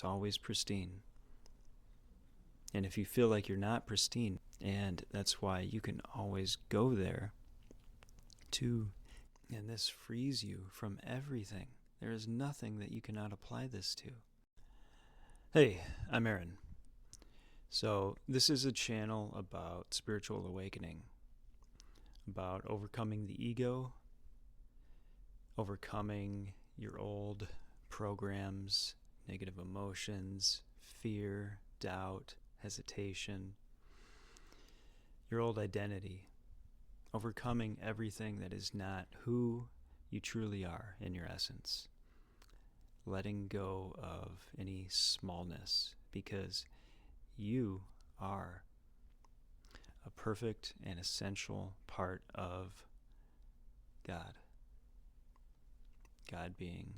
always pristine. And if you feel like you're not pristine, and that's why you can always go there and this frees you from everything. There is nothing that you cannot apply this to. Hey, I'm Aaron. So this is a channel about spiritual awakening, about overcoming the ego, overcoming your old programs, negative emotions, fear, doubt, hesitation, your old identity, overcoming everything that is not who you truly are in your essence, letting go of any smallness, because you are a perfect and essential part of God. God being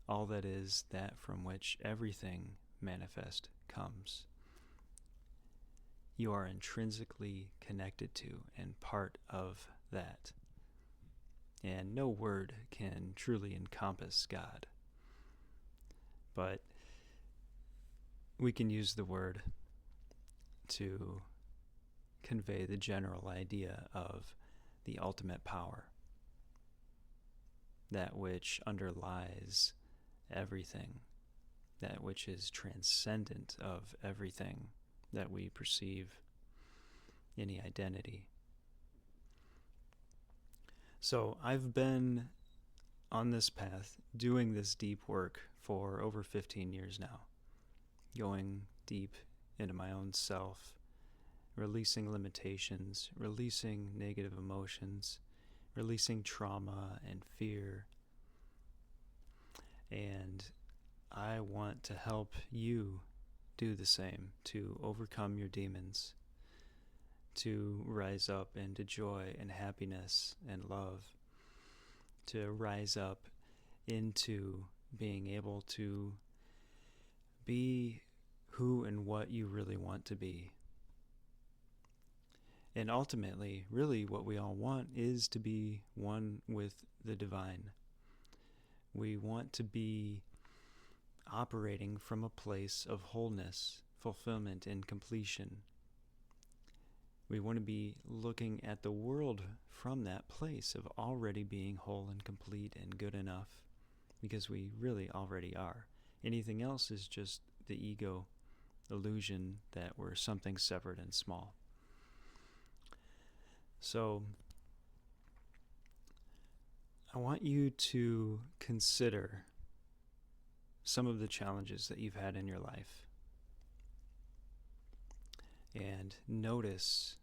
all that is, that from which everything manifest comes. You are intrinsically connected to and part of that. And no word can truly encompass God. But we can use the word to convey the general idea of the ultimate power, that which underlies everything, that which is transcendent of everything that we perceive, any identity. So I've been on this path doing this deep work for over 15 years now, going deep into my own self, releasing limitations, releasing negative emotions, releasing trauma and fear. And I want to help you do the same, to overcome your demons, to rise up into joy and happiness and love, to rise up into being able to be who and what you really want to be. And ultimately, really what we all want is to be one with the divine. We want to be operating from a place of wholeness, fulfillment, and completion. We want to be looking at the world from that place of already being whole and complete and good enough, because we really already are. Anything else is just the ego illusion that we're something separate and small. So I want you to consider some of the challenges that you've had in your life, and notice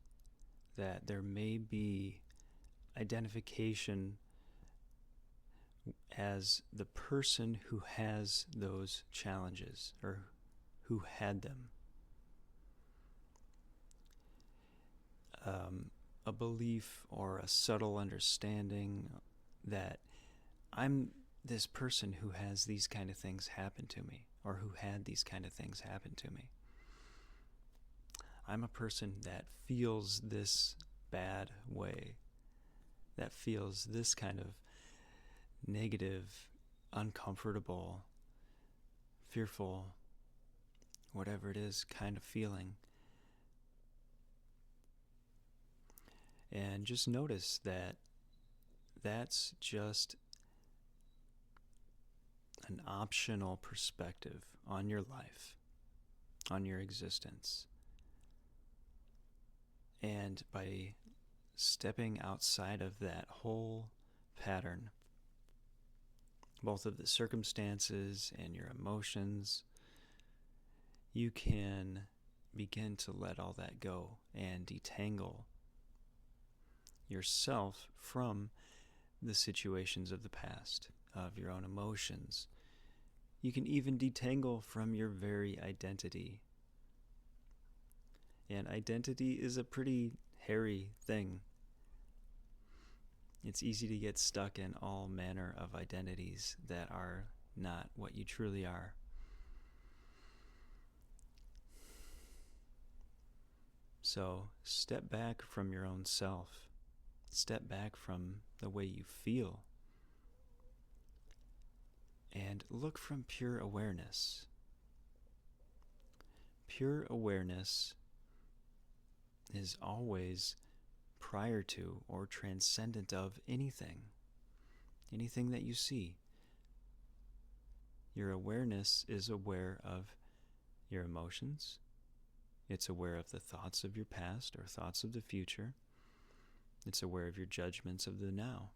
that there may be identification as the person who has those challenges or who had them. A belief or a subtle understanding that I'm this person who has these kind of things happen to me, or who had these kind of things happen to me. I'm a person that feels this bad way, that feels this kind of negative, uncomfortable, fearful, whatever it is, kind of feeling. And just notice that that's just an optional perspective on your life, on your existence. And by stepping outside of that whole pattern, both of the circumstances and your emotions, you can begin to let all that go and detangle yourself from the situations of the past, of your own emotions. You can even detangle from your very identity. And identity is a pretty hairy thing. It's easy to get stuck in all manner of identities that are not what you truly are. So step back from your own self. Step back from the way you feel. And look from pure awareness. Pure awareness is always prior to or transcendent of anything that you see. Your awareness is aware of your emotions. It's aware of the thoughts of your past or thoughts of the future. It's aware of your judgments of the now.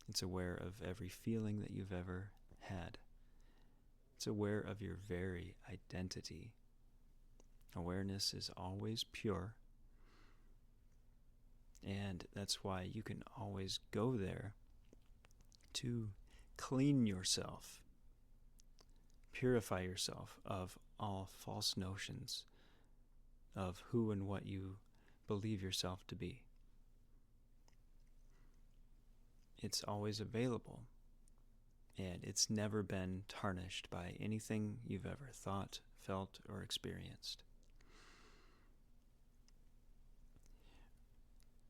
It's aware of every feeling that you've ever had. It's aware of your very identity. Awareness is always pure, and that's why you can always go there to clean yourself, purify yourself of all false notions of who and what you believe yourself to be. It's always available, and it's never been tarnished by anything you've ever thought, felt, or experienced.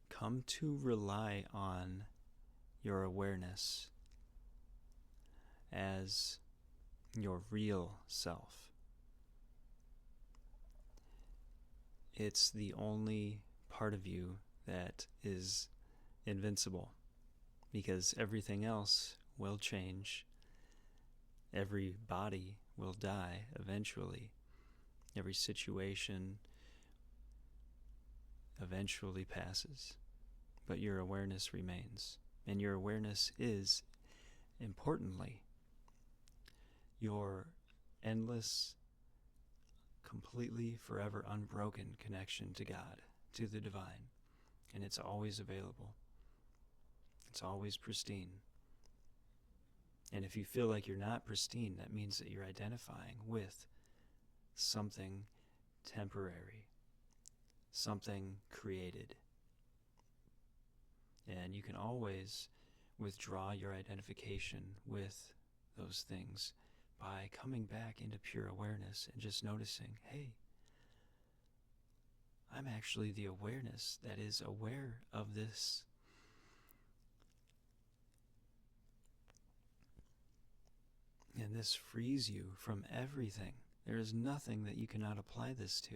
Come to rely on your awareness as your real self. It's the only part of you that is invincible, because everything else will change. Every body will die eventually. Every situation eventually passes. But your awareness remains. And your awareness is, importantly, your endless, completely, forever, unbroken connection to God, to the divine. And it's always available. It's always pristine. And if you feel like you're not pristine, that means that you're identifying with something temporary, something created. And you can always withdraw your identification with those things by coming back into pure awareness and just noticing, hey, I'm actually the awareness that is aware of this. And this frees you from everything. There is nothing that you cannot apply this to.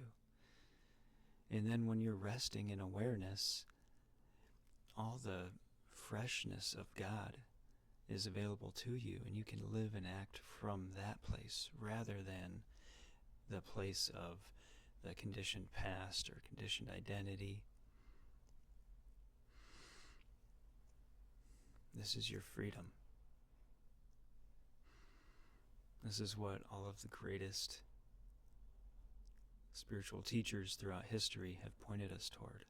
And then when you're resting in awareness, all the freshness of God is available to you, and you can live and act from that place rather than the place of the conditioned past or conditioned identity. This is your freedom. This is what all of the greatest spiritual teachers throughout history have pointed us toward.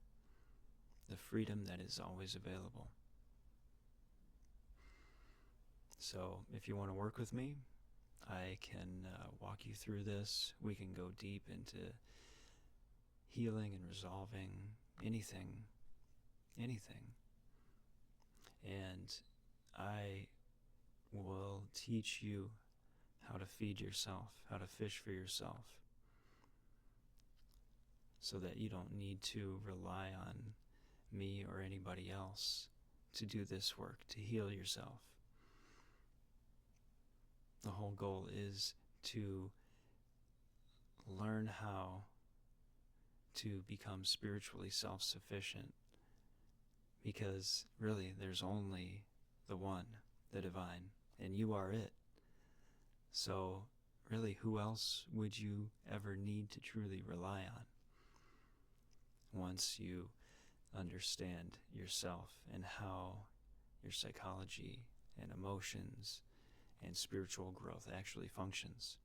The freedom that is always available. So if you want to work with me, I can walk you through this. We can go deep into healing and resolving anything. And I will teach you how to feed yourself, how to fish for yourself, so that you don't need to rely on me or anybody else to do this work, to heal yourself. The whole goal is to learn how to become spiritually self-sufficient, because really there's only the one, the divine, and you are it. So really, who else would you ever need to truly rely on once you understand yourself and how your psychology and emotions and spiritual growth actually functions?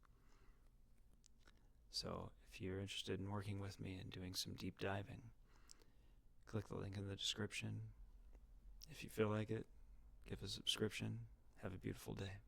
So if you're interested in working with me and doing some deep diving, click the link in the description. If you feel like it, give a subscription. Have a beautiful day.